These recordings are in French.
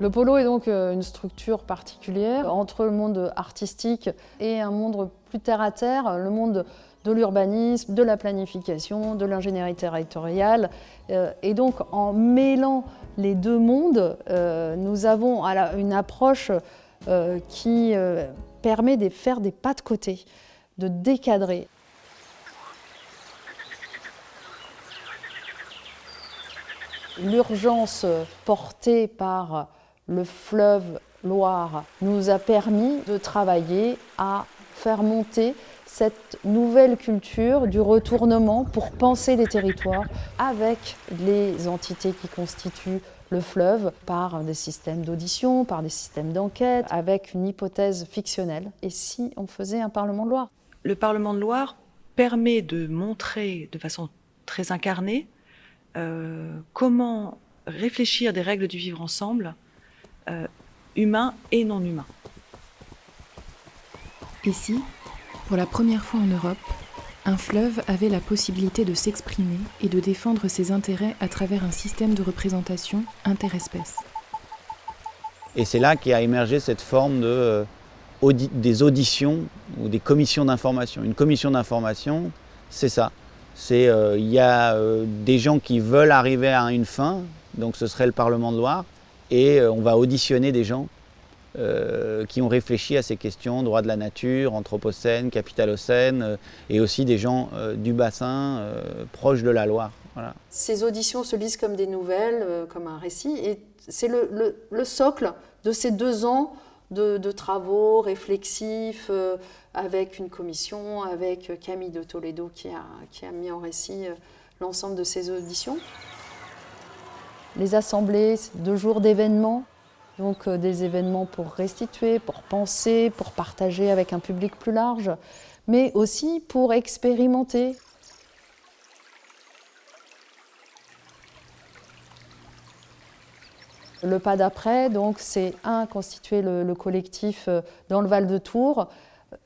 Le polo est donc une structure particulière entre le monde artistique et un monde plus terre-à-terre, le monde de l'urbanisme, de la planification, de l'ingénierie territoriale. Et donc en mêlant les deux mondes, nous avons une approche qui permet de faire des pas de côté, de décadrer. L'urgence portée par le fleuve Loire nous a permis de travailler à faire monter cette nouvelle culture du retournement pour penser les territoires avec les entités qui constituent le fleuve par des systèmes d'audition, par des systèmes d'enquête, avec une hypothèse fictionnelle. Et si on faisait un Parlement de Loire ? Le Parlement de Loire permet de montrer de façon très incarnée comment réfléchir des règles du vivre ensemble, humains et non humains. Ici, pour la première fois en Europe, un fleuve avait la possibilité de s'exprimer et de défendre ses intérêts à travers un système de représentation interespèces. Et c'est là qu'a émergé cette forme des auditions ou des commissions d'information. Une commission d'information, c'est ça. Il y a des gens qui veulent arriver à une fin, donc ce serait le Parlement de Loire, et on va auditionner des gens qui ont réfléchi à ces questions, droit de la nature, anthropocène, capitalocène, et aussi des gens du bassin proches de la Loire. Voilà. Ces auditions se lisent comme des nouvelles, comme un récit, et c'est le socle de ces 2 ans de travaux réflexifs, avec une commission, avec Camille de Toledo qui a mis en récit l'ensemble de ces auditions. Les assemblées, 2 jours d'événements, donc des événements pour restituer, pour penser, pour partager avec un public plus large, mais aussi pour expérimenter. Le pas d'après, donc, c'est constituer le collectif dans le Val de Tours,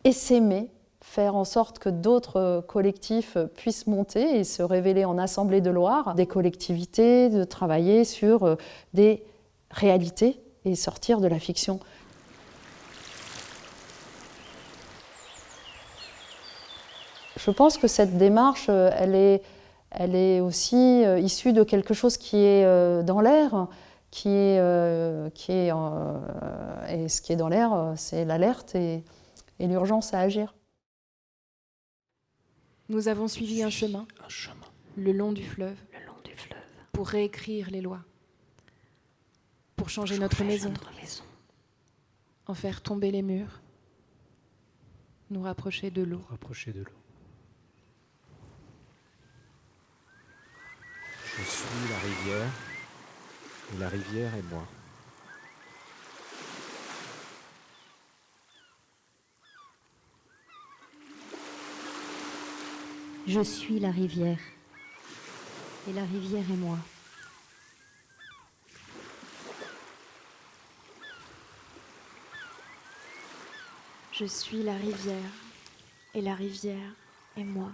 essaimer, faire en sorte que d'autres collectifs puissent monter et se révéler en Assemblée de Loire, des collectivités, de travailler sur des réalités et sortir de la fiction. Je pense que cette démarche, elle est aussi issue de quelque chose qui est dans l'air, et ce qui est dans l'air, c'est l'alerte et l'urgence à agir. Nous avons suivi un chemin, le long du fleuve, pour réécrire les lois, pour changer notre maison, en faire tomber les murs, nous rapprocher de l'eau. Je suis la rivière, et la rivière est moi. Je suis la rivière, et la rivière est moi. Je suis la rivière, et la rivière est moi.